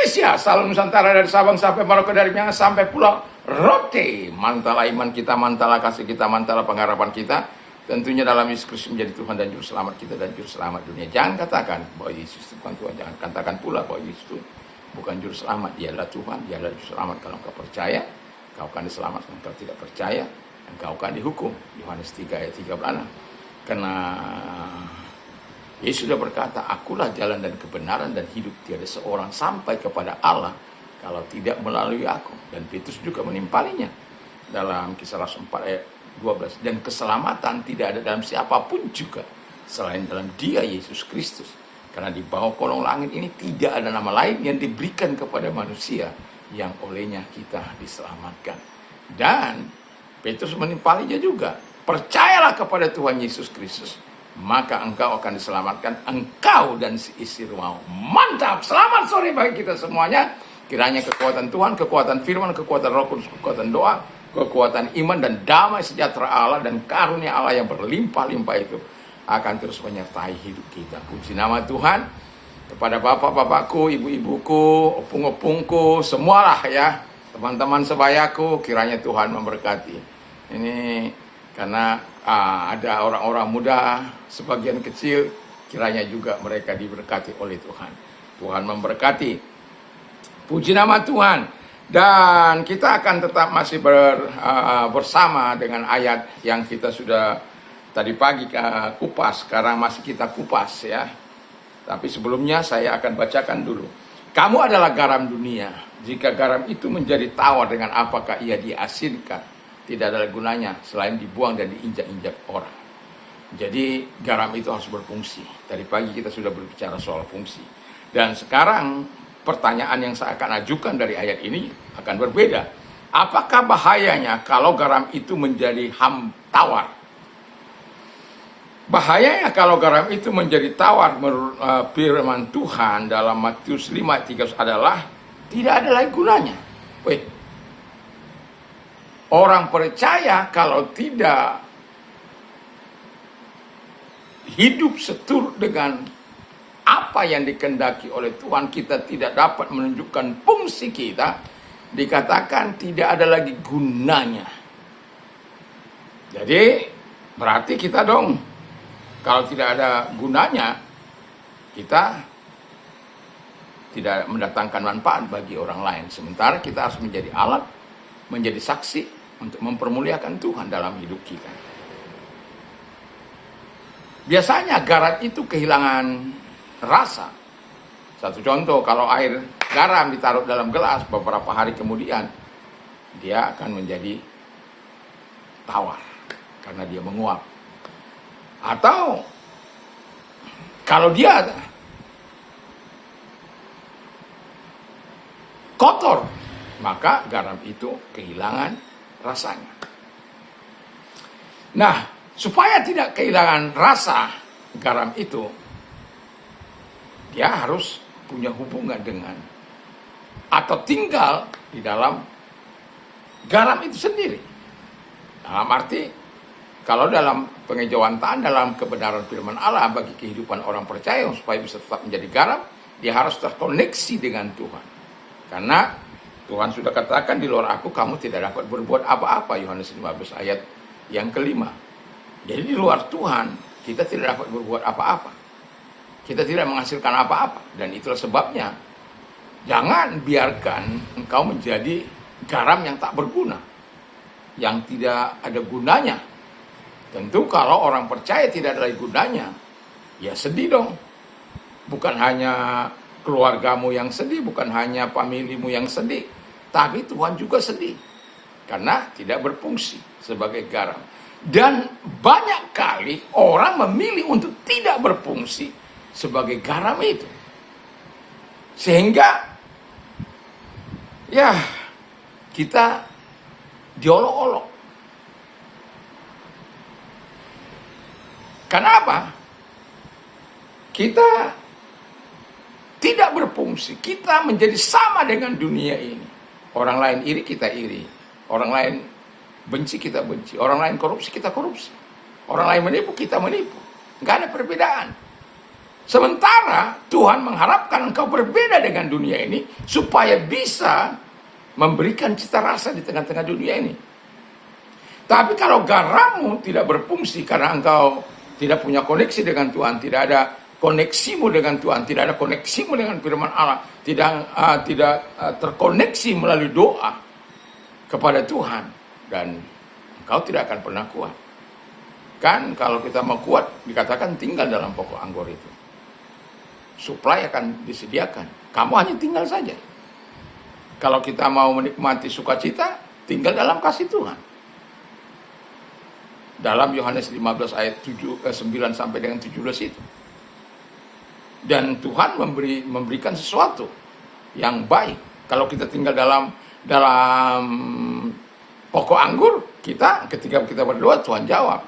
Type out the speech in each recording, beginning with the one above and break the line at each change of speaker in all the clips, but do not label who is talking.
Indonesia, Salum Nusantara dari Sabang sampai Merauke, dari Miangas sampai Pulau Rote. Mantala iman kita, mantala kasih kita, mantala pengharapan kita. Tentunya dalam Yesus Kristus menjadi Tuhan dan Juru Selamat kita dan Juru Selamat dunia. Jangan katakan bahwa Yesus itu bukan Tuhan. Jangan katakan pula bahwa Yesus itu bukan Juru Selamat. Dia adalah Tuhan, dia adalah Juru Selamat. Kalau engkau percaya, engkau akan diselamatkan. Engkau tidak percaya, engkau akan dihukum. Yohanes 3 ayat 36. Karena Yesus sudah berkata, akulah jalan dan kebenaran dan hidup. Tiada seorang sampai kepada Allah kalau tidak melalui aku. Dan Petrus juga menimpalinya dalam Kisah Rasul 4 ayat 12. Dan keselamatan tidak ada dalam siapapun juga selain dalam Dia, Yesus Kristus. Karena di bawah kolong langit ini tidak ada nama lain yang diberikan kepada manusia yang olehnya kita diselamatkan. Dan Petrus menimpalinya juga, percayalah kepada Tuhan Yesus Kristus, maka engkau akan diselamatkan, engkau dan seisi rumahmu. Mantap, selamat sore bagi kita semuanya. Kiranya kekuatan Tuhan, kekuatan firman, kekuatan Roh Kudus, kekuatan doa, kekuatan iman dan damai sejahtera Allah dan karunia Allah yang berlimpah-limpah itu akan terus menyertai hidup kita. Puji nama Tuhan. Kepada bapak-bapakku, ibu-ibuku, opung-opungku, semualah ya, teman-teman sebayaku, kiranya Tuhan memberkati. Ini karena ada orang-orang muda, sebagian kecil, kiranya juga mereka diberkati oleh Tuhan. Tuhan memberkati. Puji nama Tuhan. Dan kita akan tetap masih bersama dengan ayat yang kita sudah tadi pagi kupas, sekarang masih kita kupas ya. Tapi sebelumnya saya akan bacakan dulu. Kamu adalah garam dunia. Jika garam itu menjadi tawar, dengan apakah ia diasinkan? Tidak ada gunanya selain dibuang dan diinjak-injak orang. Jadi garam itu harus berfungsi. Tadi pagi kita sudah berbicara soal fungsi. Dan sekarang pertanyaan yang saya akan ajukan dari ayat ini akan berbeda. Apakah bahayanya kalau garam itu menjadi tawar? Bahayanya kalau garam itu menjadi tawar menurut firman Tuhan dalam Matius 5:3 adalah tidak ada lagi gunanya. Orang percaya kalau tidak hidup seturut dengan apa yang dikehendaki oleh Tuhan, kita tidak dapat menunjukkan fungsi kita, dikatakan tidak ada lagi gunanya. Jadi berarti kita dong, kalau tidak ada gunanya, kita tidak mendatangkan manfaat bagi orang lain. Sementara kita harus menjadi alat, menjadi saksi untuk mempermuliakan Tuhan dalam hidup kita. Biasanya garam itu kehilangan rasa. Satu contoh, kalau air garam ditaruh dalam gelas, beberapa hari kemudian dia akan menjadi tawar karena dia menguap. Atau kalau dia kotor, maka garam itu kehilangan rasanya. Nah, supaya tidak kehilangan rasa garam itu, dia harus punya hubungan dengan atau tinggal di dalam garam itu sendiri. Dalam arti, kalau dalam pengejauhan Ta'an, dalam kebenaran firman Allah bagi kehidupan orang percaya supaya bisa tetap menjadi garam, dia harus terkoneksi dengan Tuhan. Karena Tuhan sudah katakan, di luar aku kamu tidak dapat berbuat apa-apa. Yohanes 15 ayat yang kelima. Jadi di luar Tuhan kita tidak dapat berbuat apa-apa. Kita tidak menghasilkan apa-apa. Dan itulah sebabnya jangan biarkan engkau menjadi garam yang tak berguna, yang tidak ada gunanya. Tentu kalau orang percaya tidak ada lagi gunanya, ya sedih dong. Bukan hanya keluargamu yang sedih, bukan hanya familimu yang sedih, tapi Tuhan juga sedih karena tidak berfungsi sebagai garam. Dan banyak kali orang memilih untuk tidak berfungsi sebagai garam itu, sehingga ya kita diolok-olok. Kenapa? Kita tidak berfungsi, kita menjadi sama dengan dunia ini. Orang lain iri, kita iri. Orang lain benci, kita benci. Orang lain korupsi, kita korupsi. Orang lain menipu, kita menipu. Nggak ada perbedaan. Sementara Tuhan mengharapkan engkau berbeda dengan dunia ini supaya bisa memberikan cita rasa di tengah-tengah dunia ini. Tapi kalau garammu tidak berfungsi karena engkau tidak punya koneksi dengan Tuhan, tidak ada koneksimu dengan Tuhan, tidak ada koneksimu dengan firman Allah, tidak terkoneksi melalui doa kepada Tuhan, dan engkau tidak akan pernah kuat. Kan kalau kita mau kuat, dikatakan tinggal dalam pokok anggur itu. Suplai akan disediakan. Kamu hanya tinggal saja. Kalau kita mau menikmati sukacita, tinggal dalam kasih Tuhan. Dalam Yohanes 15 ayat 9 sampai dengan 17 itu. Dan Tuhan memberikan sesuatu yang baik. Kalau kita tinggal dalam pokok anggur, ketika kita berdoa, Tuhan jawab.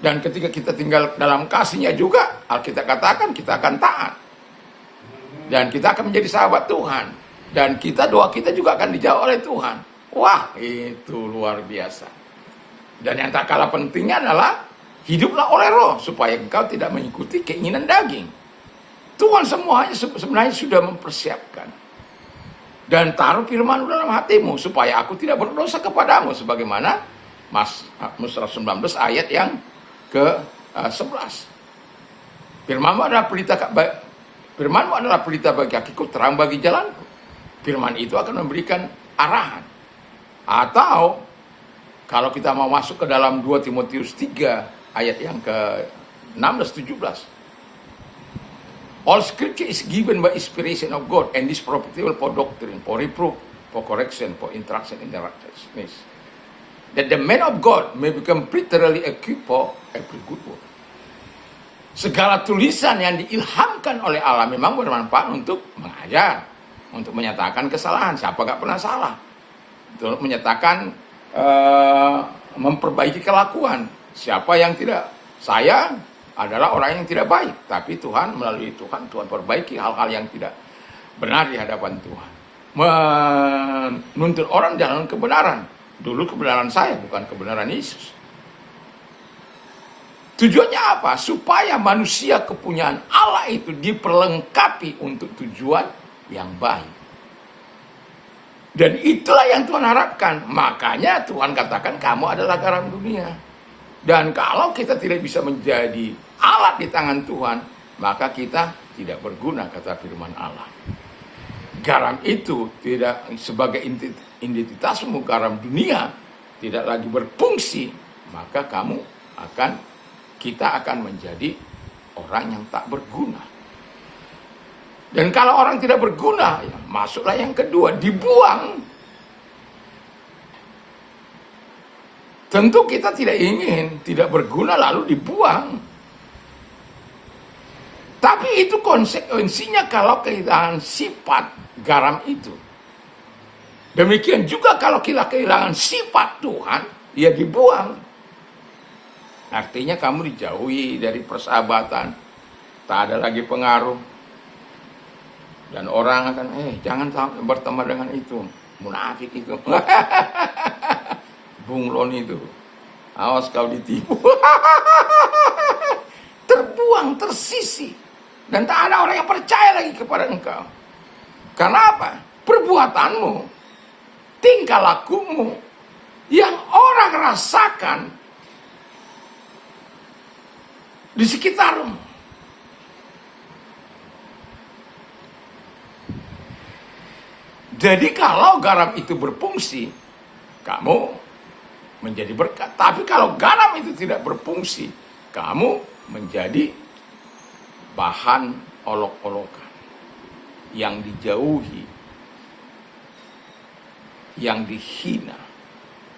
Dan ketika kita tinggal dalam kasih-Nya juga, Alkitab katakan kita akan taat. Dan kita akan menjadi sahabat Tuhan. Dan doa kita juga akan dijawab oleh Tuhan. Wah, itu luar biasa. Dan yang tak kalah pentingnya adalah hiduplah oleh Roh, supaya engkau tidak mengikuti keinginan daging. Tuhan semuanya sebenarnya sudah mempersiapkan. Dan taruh firman dalam hatimu, supaya aku tidak berdosa kepadamu. Sebagaimana Mazmur 19 ayat yang ke-11. Firman-Mu adalah pelita bagi kakiku, terang bagi jalanku. Firman itu akan memberikan arahan. Atau kalau kita mau masuk ke dalam 2 Timotius 3 ayat yang ke-16-17. All scripture is given by inspiration of God and is profitable for doctrine, for reproof, for correction, for instruction in the righteousness, that the man of God may become thoroughly equipped for every good work. Segala tulisan yang diilhamkan oleh Allah memang bermanfaat untuk mengajar, untuk menyatakan kesalahan. Siapa gak pernah salah? Untuk menyatakan, memperbaiki kelakuan. Siapa yang tidak? Saya adalah orang yang tidak baik. Tapi Tuhan, melalui Tuhan perbaiki hal-hal yang tidak benar di hadapan Tuhan. Menuntun orang dalam kebenaran. Dulu kebenaran saya, bukan kebenaran Yesus. Tujuannya apa? Supaya manusia kepunyaan Allah itu diperlengkapi untuk tujuan yang baik. Dan itulah yang Tuhan harapkan. Makanya Tuhan katakan kamu adalah garam dunia. Dan kalau kita tidak bisa menjadi alat di tangan Tuhan, maka kita tidak berguna, kata firman Allah. Garam itu tidak sebagai identitasmu, garam dunia tidak lagi berfungsi, maka kita akan menjadi orang yang tak berguna. Dan kalau orang tidak berguna, ya masuklah yang kedua, dibuang. Tentu kita tidak ingin tidak berguna lalu dibuang. Tapi itu konsekuensinya kalau kehilangan sifat garam itu. Demikian juga kalau kita kehilangan sifat Tuhan, ya dibuang. Artinya kamu dijauhi dari persahabatan, tak ada lagi pengaruh. Dan orang akan, jangan berteman dengan itu, munafik itu. Bunglon itu, awas kau ditipu. Terbuang, tersisi. Dan tak ada orang yang percaya lagi kepada engkau. Karena apa? Perbuatanmu, tingkah lakumu, yang orang rasakan di sekitarmu. Jadi kalau garam itu berfungsi, kamu menjadi berkat. Tapi kalau garam itu tidak berfungsi, kamu menjadi bahan olok-olokan, yang dijauhi, yang dihina.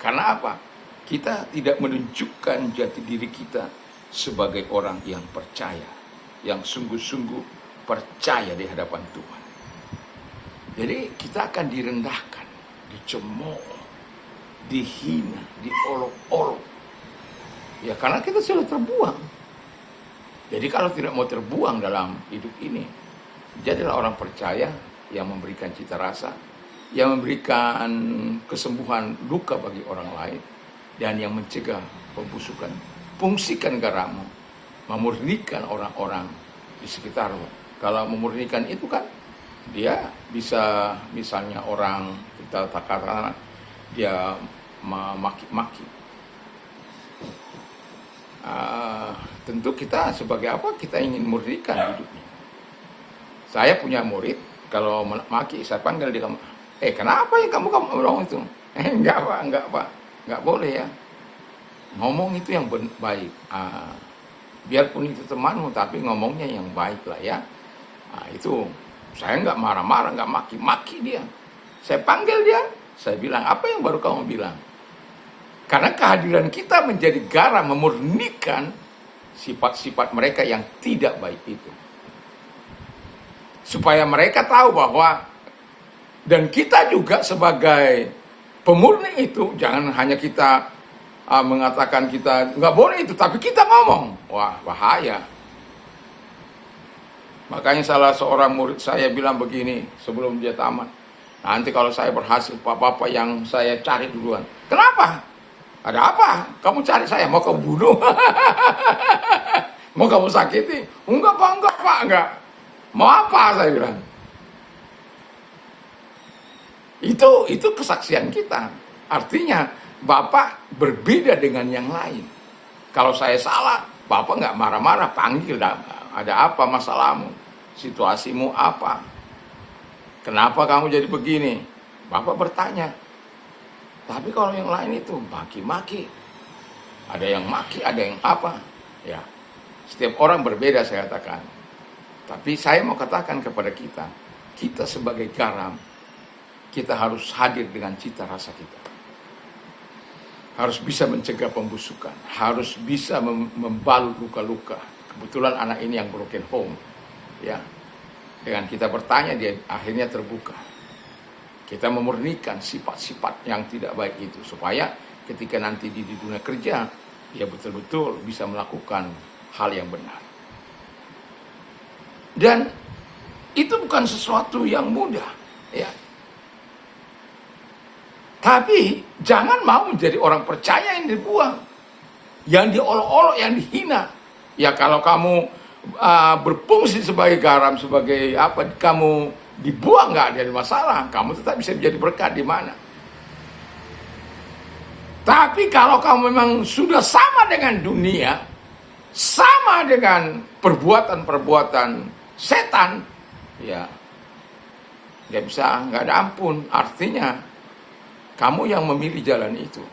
Karena apa? Kita tidak menunjukkan jati diri kita sebagai orang yang percaya, yang sungguh-sungguh percaya di hadapan Tuhan. Jadi kita akan direndahkan, dicemooh, dihina, diolok-olok. Ya karena kita sudah terbuang. Jadi kalau tidak mau terbuang dalam hidup ini, jadilah orang percaya yang memberikan cita rasa, yang memberikan kesembuhan luka bagi orang lain, dan yang mencegah pembusukan. Fungsikan garammu, memurnikan orang-orang di sekitar. Kalau memurnikan itu kan dia bisa, misalnya orang kita katakan dia memaki-maki. Tentu kita sebagai apa, kita ingin murnikan hidupnya. Saya punya murid, kalau maki saya panggil dia, kenapa ya kamu ngomong itu? Enggak pak, enggak boleh ya. Ngomong itu yang baik. Biarpun itu temanmu, tapi ngomongnya yang baik lah ya. Itu saya enggak marah-marah, enggak maki-maki dia. Saya panggil dia, saya bilang, apa yang baru kamu bilang? Karena kehadiran kita menjadi garam, memurnikan sifat-sifat mereka yang tidak baik itu. Supaya mereka tahu bahwa, dan kita juga sebagai pemurni itu, jangan hanya kita mengatakan kita nggak boleh itu, tapi kita ngomong, wah bahaya. Makanya salah seorang murid saya bilang begini sebelum dia tamat, nanti kalau saya berhasil, Bapak yang saya cari duluan. Kenapa? Ada apa? Kamu cari saya, mau kamu bunuh? Mau kamu sakiti? Enggak pak, enggak. Mau apa, saya bilang. Itu kesaksian kita. Artinya Bapak berbeda dengan yang lain. Kalau saya salah, Bapak nggak marah-marah, panggil, ada apa masalahmu, situasimu apa, kenapa kamu jadi begini, Bapak bertanya. Tapi kalau yang lain itu maki-maki, ada yang maki, ada yang apa, ya setiap orang berbeda, saya katakan. Tapi saya mau katakan kepada kita sebagai garam, kita harus hadir dengan cita rasa kita. Harus bisa mencegah pembusukan, harus bisa membalut luka-luka. Kebetulan anak ini yang broken home, ya. Dengan kita bertanya, dia akhirnya terbuka. Kita memurnikan sifat-sifat yang tidak baik itu, supaya ketika nanti di dunia kerja, dia betul-betul bisa melakukan hal yang benar. Dan itu bukan sesuatu yang mudah, ya. Tapi jangan mau menjadi orang percaya yang dibuang, yang diolok-olok, yang dihina. Ya kalau kamu berfungsi sebagai garam, sebagai apa, kamu dibuang, nggak ada masalah, kamu tetap bisa menjadi berkat di mana. Tapi kalau kamu memang sudah sama dengan dunia, sama dengan perbuatan-perbuatan setan, ya nggak bisa, nggak ada ampun. Artinya kamu yang memilih jalan itu.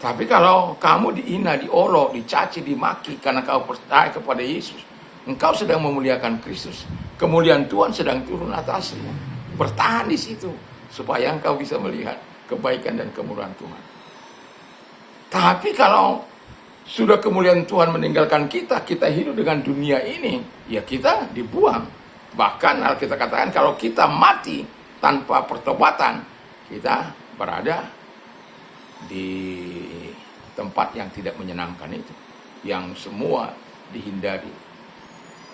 Tapi kalau kamu dihina, diolok, dicaci, dimaki karena kau percaya kepada Yesus, engkau sedang memuliakan Kristus. Kemuliaan Tuhan sedang turun atasmu. Bertahan di situ supaya engkau bisa melihat kebaikan dan kemuliaan Tuhan. Tapi kalau sudah kemuliaan Tuhan meninggalkan kita, kita hidup dengan dunia ini, ya kita dibuang. Bahkan Alkitab katakan kalau kita mati tanpa pertobatan, kita berada di tempat yang tidak menyenangkan itu, yang semua dihindari.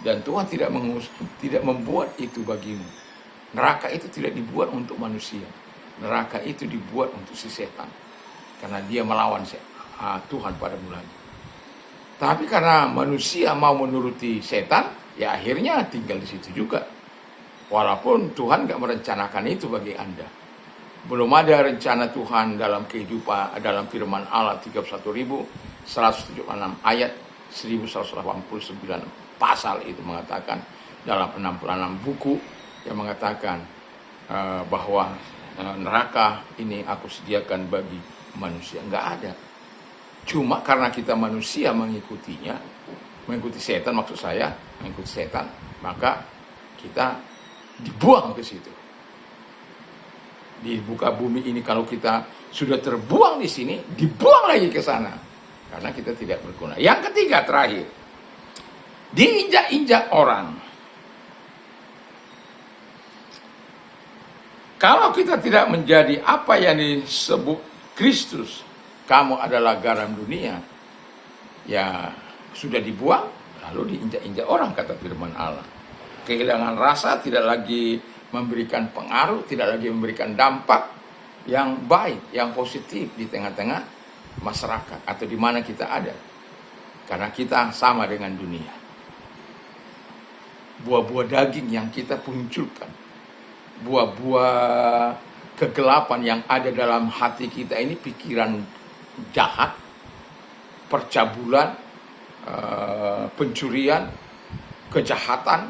Dan Tuhan tidak membuat itu bagimu. Neraka itu tidak dibuat untuk manusia. Neraka itu dibuat untuk si setan, karena dia melawan Tuhan pada mulanya. Tapi karena manusia mau menuruti setan, ya akhirnya tinggal di situ juga. Walaupun Tuhan gak merencanakan itu bagi Anda. Belum ada rencana Tuhan dalam kehidupan, dalam firman Allah 31.176 ayat 1189 pasal itu mengatakan, dalam 66 buku yang mengatakan bahwa neraka ini aku sediakan bagi manusia. Enggak ada. Cuma karena kita manusia mengikutinya, mengikuti setan, maksud saya mengikuti setan, maka kita dibuang ke situ. Di muka bumi ini kalau kita sudah terbuang di sini, dibuang lagi ke sana karena kita tidak berguna. Yang ketiga, terakhir, diinjak-injak orang. Kalau kita tidak menjadi apa yang disebut Kristus, kamu adalah garam dunia, ya sudah dibuang, lalu diinjak-injak orang, kata firman Allah. Kehilangan rasa, tidak lagi memberikan pengaruh, tidak lagi memberikan dampak yang baik, yang positif di tengah-tengah masyarakat atau di mana kita ada. Karena kita sama dengan dunia. buah-buah daging yang kita munculkan, buah-buah kegelapan yang ada dalam hati kita ini, pikiran jahat, percabulan, pencurian, kejahatan,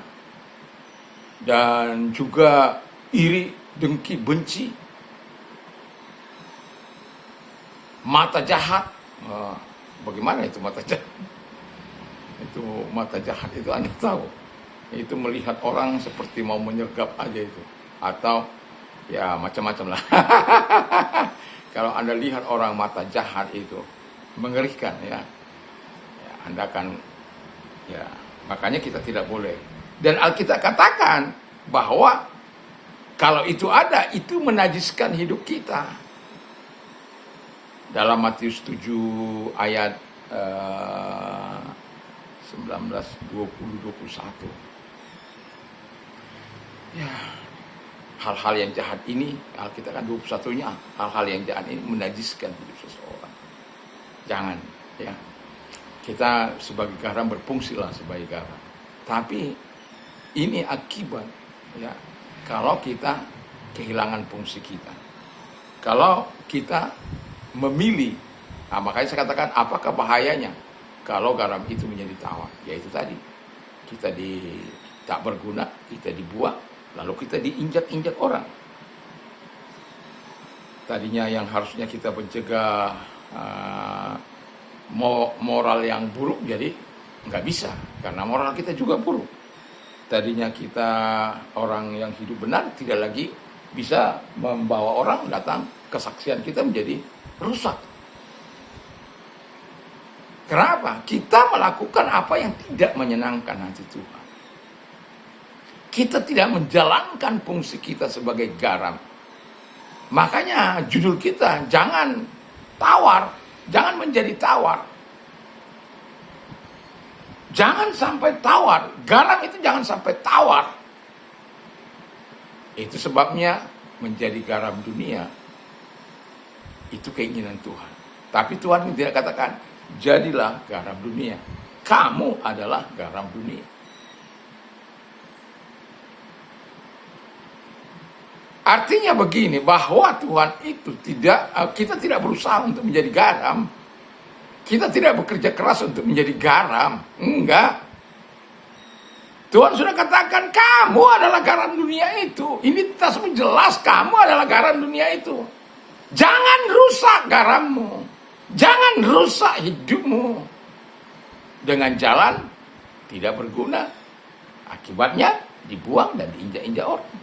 dan juga iri, dengki, benci, mata jahat. Bagaimana itu mata jahat? Itu mata jahat itu Anda tahu, itu melihat orang seperti mau menyergap aja itu, atau ya macam-macam lah. Kalau Anda lihat orang mata jahat itu mengerikan ya, Anda akan ya, makanya kita tidak boleh. Dan Alkitab katakan bahwa kalau itu ada, itu menajiskan hidup kita. Dalam Matius 7 ayat 19, 20, 21. Ya, hal-hal yang jahat ini, Alkitab kan 21-nya, hal-hal yang jahat ini menajiskan hidup seseorang. Jangan, ya. Kita sebagai garam berfungsilah sebagai garam. Tapi ini akibat, ya, kalau kita kehilangan fungsi kita. Kalau kita memilih, nah makanya saya katakan apakah bahayanya kalau garam itu menjadi tawar? Yaitu tadi, kita tak berguna, kita dibuang, lalu kita diinjak-injak orang. Tadinya yang harusnya kita mencegah moral yang buruk, jadi nggak bisa, karena moral kita juga buruk. Tadinya kita orang yang hidup benar, tidak lagi bisa membawa orang datang, kesaksian kita menjadi rusak. Kenapa? Kita melakukan apa yang tidak menyenangkan hati Tuhan. Kita tidak menjalankan fungsi kita sebagai garam. Makanya judul kita, jangan tawar, jangan menjadi tawar. Jangan sampai tawar, garam itu jangan sampai tawar. Itu sebabnya menjadi garam dunia, itu keinginan Tuhan. Tapi Tuhan tidak katakan, jadilah garam dunia. Kamu adalah garam dunia. Artinya begini, bahwa Tuhan itu kita tidak berusaha untuk menjadi garam. Kita tidak bekerja keras untuk menjadi garam. Enggak. Tuhan sudah katakan, kamu adalah garam dunia itu. Ini tersebut jelas, kamu adalah garam dunia itu. Jangan rusak garammu. Jangan rusak hidupmu dengan jalan tidak berguna. Akibatnya dibuang dan diinjak-injak orang.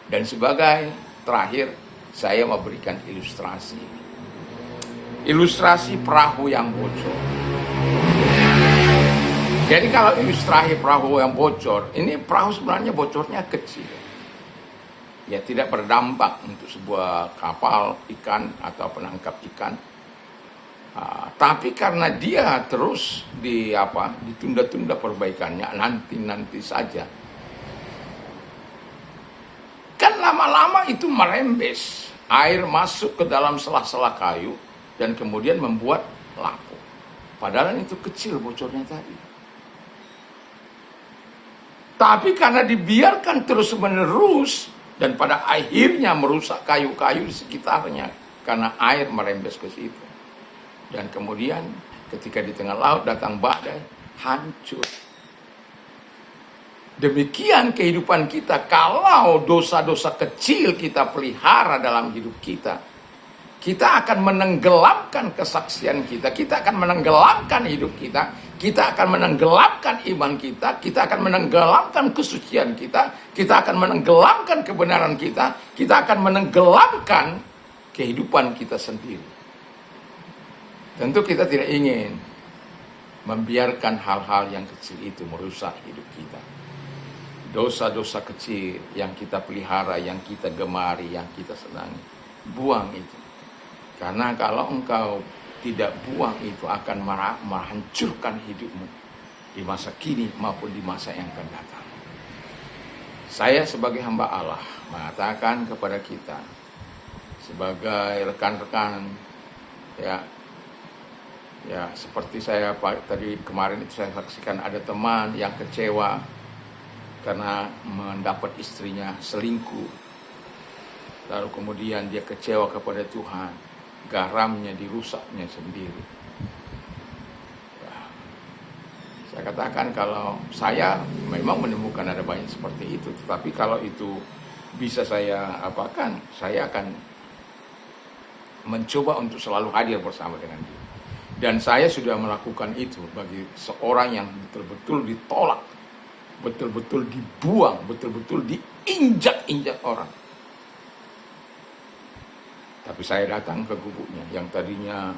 Dan sebagai terakhir, saya mau berikan ilustrasi. Ilustrasi perahu yang bocor. Jadi kalau ilustrasi perahu yang bocor, ini perahu sebenarnya bocornya kecil. Ya tidak berdampak untuk sebuah kapal ikan atau penangkap ikan. Tapi karena dia terus ditunda-tunda perbaikannya, nanti saja. Kan lama-lama itu merembes, air masuk ke dalam sela-sela kayu dan kemudian membuat lapuk. Padahal itu kecil bocornya tadi. Tapi karena dibiarkan terus-menerus dan pada akhirnya merusak kayu-kayu di sekitarnya karena air merembes ke situ. Dan kemudian ketika di tengah laut datang badai, hancur. Demikian kehidupan kita. Kalau dosa-dosa kecil kita pelihara dalam hidup kita, kita akan menenggelamkan kesaksian kita, kita akan menenggelamkan hidup kita, kita akan menenggelamkan iman kita, kita akan menenggelamkan kesucian kita, kita akan menenggelamkan kebenaran kita, kita akan menenggelamkan kehidupan kita sendiri. Tentu kita tidak ingin membiarkan hal-hal yang kecil itu merusak hidup kita. Dosa-dosa kecil yang kita pelihara, yang kita gemari, yang kita senangi, buang itu. Karena kalau engkau tidak buang itu akan menghancurkan hidupmu di masa kini maupun di masa yang akan datang. Saya sebagai hamba Allah mengatakan kepada kita, sebagai rekan-rekan, ya seperti saya tadi kemarin itu saya saksikan ada teman yang kecewa karena mendapat istrinya selingkuh. Lalu kemudian dia kecewa kepada Tuhan, garamnya dirusaknya sendiri. Ya, saya katakan kalau saya memang menemukan ada banyak seperti itu, tetapi kalau itu bisa saya apakan, saya akan mencoba untuk selalu hadir bersama dengan dia. Dan saya sudah melakukan itu bagi seorang yang betul-betul ditolak, betul-betul dibuang, betul-betul diinjak-injak orang. Tapi saya datang ke gubuknya yang tadinya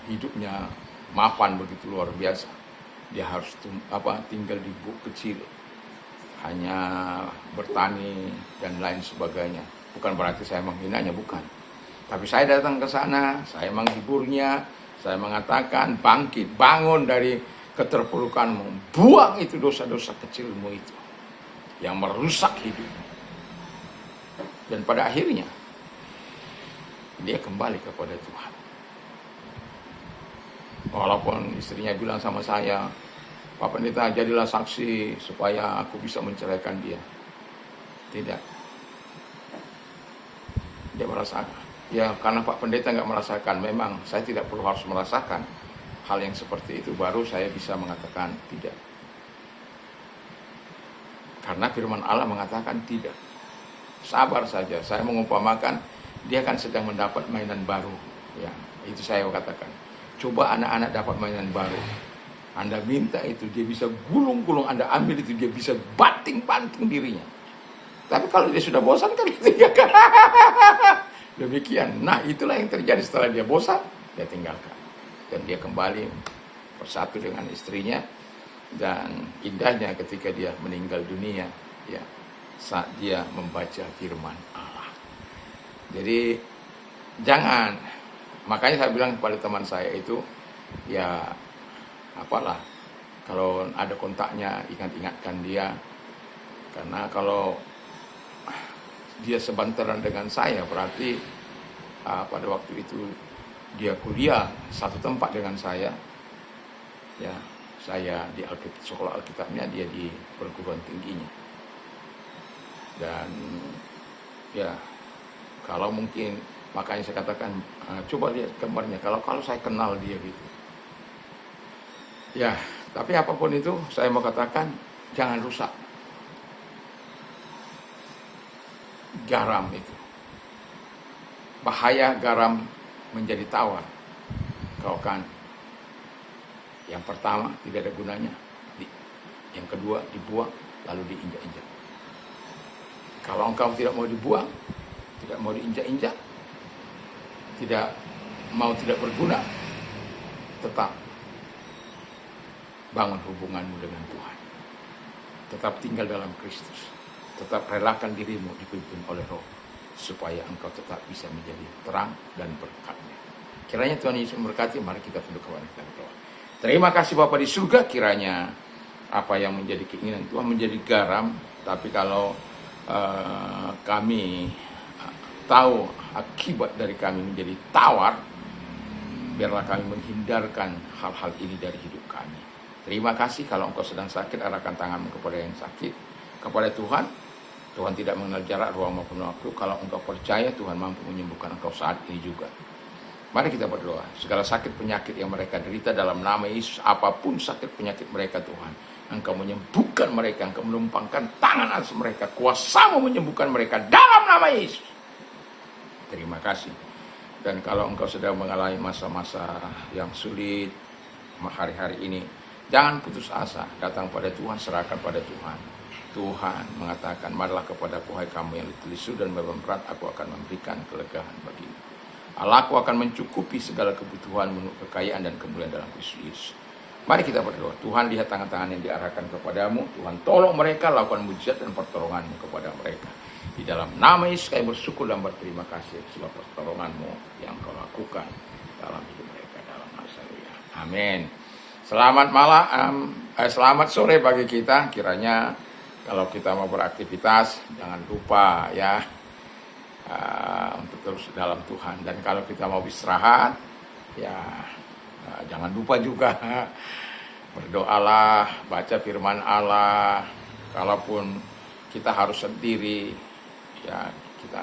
hidupnya mapan begitu luar biasa. Dia harus tinggal di gubuk kecil, hanya bertani dan lain sebagainya. Bukan berarti saya menghinanya, bukan. Tapi saya datang ke sana, saya menghiburnya, saya mengatakan bangkit, bangun dari keterpurukanmu, buang itu dosa-dosa kecilmu itu yang merusak hidupmu. Dan pada akhirnya dia kembali kepada Tuhan. Walaupun istrinya bilang sama saya, Pak Pendeta jadilah saksi supaya aku bisa menceraikan dia. Tidak. Dia merasakan. Ya karena Pak Pendeta nggak merasakan, memang saya tidak perlu harus merasakan hal yang seperti itu, baru saya bisa mengatakan tidak. Karena firman Allah mengatakan tidak. Sabar saja, saya mengumpamakan dia kan sedang mendapat mainan baru. Ya, itu saya katakan. Coba anak-anak dapat mainan baru. Anda minta itu, dia bisa gulung-gulung. Anda ambil itu, dia bisa banting-banting dirinya. Tapi kalau dia sudah bosan kan ditinggalkan. Demikian. Nah, itulah yang terjadi setelah dia bosan, dia tinggalkan. Dan dia kembali bersatu dengan istrinya. Dan indahnya ketika dia meninggal dunia, ya, saat dia membaca firman Allah. Jadi jangan, makanya saya bilang kepada teman saya itu, ya apalah, kalau ada kontaknya ingat-ingatkan dia, karena kalau dia sebantaran dengan saya berarti pada waktu itu dia kuliah satu tempat dengan saya, ya saya di sekolah Alkitabnya, dia di perguruan tingginya. Dan ya kalau mungkin, makanya saya katakan, coba lihat gambarnya, kalau saya kenal dia gitu. Ya, tapi apapun itu, saya mau katakan, jangan rusak garam itu. Bahaya garam menjadi tawar. Kau kan, yang pertama tidak ada gunanya, yang kedua dibuang, lalu diinjak-injak. Kalau engkau tidak mau dibuang, tidak mau diinjak-injak, tidak berguna, tetap bangun hubunganmu dengan Tuhan. Tetap tinggal dalam Kristus. Tetap relakan dirimu dipimpin oleh Roh, supaya engkau tetap bisa menjadi terang dan berkat-Nya. Kiranya Tuhan Yesus memberkati. Mari kita tunduk kepada kita berdoa. Terima kasih Bapa di surga, kiranya apa yang menjadi keinginan Tuhan menjadi garam, tapi kalau kami tahu akibat dari kami menjadi tawar, biarlah kami menghindarkan hal-hal ini dari hidup kami. Terima kasih. Kalau engkau sedang sakit, arahkan tanganmu kepada yang sakit, kepada Tuhan. Tuhan tidak mengenal jarak, ruang maupun waktu. Kalau engkau percaya, Tuhan mampu menyembuhkan engkau saat ini juga. Mari kita berdoa. Segala sakit penyakit yang mereka derita dalam nama Yesus, apapun sakit penyakit mereka Tuhan, Engkau menyembuhkan mereka, Engkau menumpangkan tangan atas mereka, kuasa-Mu menyembuhkan mereka dalam nama Yesus. Terima kasih. Dan kalau engkau sedang mengalami masa-masa yang sulit hari-hari ini, jangan putus asa, datang pada Tuhan, serahkan pada Tuhan. Tuhan mengatakan, marilah kepada Aku, hai kamu yang letih lesu dan beban berat, Aku akan memberikan kelegaan bagimu. Allahku akan mencukupi segala kebutuhan menurut kekayaan dan kemuliaan dalam Kristus Yesus. Mari kita berdoa. Tuhan, lihat tangan-tangan yang diarahkan kepadamu. Tuhan, tolong mereka, lakukan mujizat dan pertolongan-Mu kepada mereka. Di dalam nama Yesus kami bersyukur dan berterima kasih sebab pertolongan-Mu yang Kau lakukan dalam hidup mereka dalam masa ini. Amin. Selamat malam, selamat sore bagi kita. Kiranya kalau kita mau beraktivitas, jangan lupa ya untuk terus dalam Tuhan. Dan kalau kita mau istirahat, ya jangan lupa juga berdoalah, baca firman Allah. Kalaupun kita harus sendiri, ya kita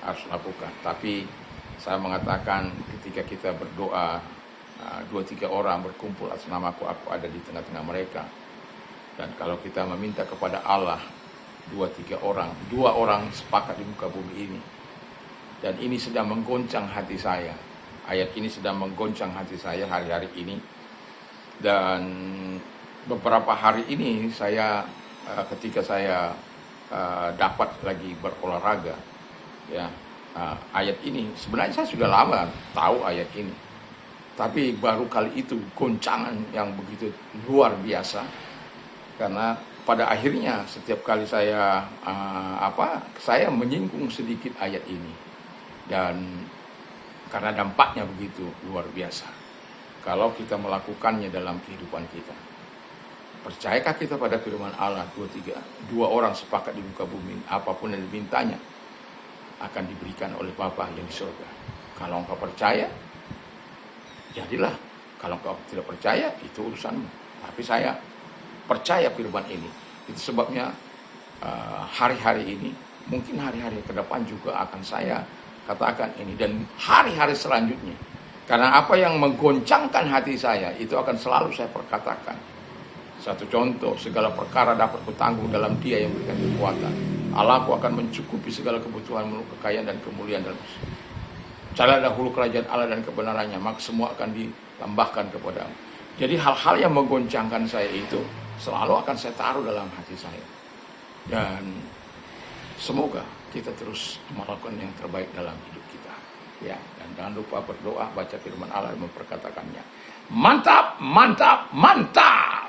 harus lakukan. Tapi saya mengatakan ketika kita berdoa, 2-3 orang berkumpul atas namaku, aku ada di tengah-tengah mereka. Dan kalau kita meminta kepada Allah, 2-3 orang, 2 orang sepakat di muka bumi ini. Dan ini sedang menggoncang hati saya. Ayat ini sedang menggoncang hati saya hari-hari ini. Dan beberapa hari ini saya ketika saya dapat lagi berolahraga, ya, ayat ini sebenarnya saya sudah lama tahu ayat ini, tapi baru kali itu goncangan yang begitu luar biasa, karena pada akhirnya setiap kali saya saya menyinggung sedikit ayat ini, dan karena dampaknya begitu luar biasa kalau kita melakukannya dalam kehidupan kita. Percayakah kita pada firman Allah, 2 orang sepakat di muka bumi, apapun yang dimintanya akan diberikan oleh Bapa yang di surga. Kalau engkau percaya, jadilah. Kalau engkau tidak percaya, itu urusanmu. Tapi saya percaya firman ini. Itu sebabnya hari-hari ini, mungkin hari-hari ke depan juga akan saya katakan ini, dan hari-hari selanjutnya. Karena apa yang menggoncangkan hati saya, itu akan selalu saya perkatakan. Satu contoh, segala perkara dapat kutanggung dalam Dia yang memberikan kekuatan. Allahku akan mencukupi segala kebutuhan menurut kekayaan dan kemuliaan dalam cari dahulu kerajaan Allah dan kebenarannya, maka semua akan ditambahkan kepadamu. Jadi hal-hal yang menggoncangkan saya itu selalu akan saya taruh dalam hati saya. Dan semoga kita terus melakukan yang terbaik dalam hidup kita. Ya, dan jangan lupa berdoa, baca firman Allah dan memperkatakannya. Mantap, mantap, mantap.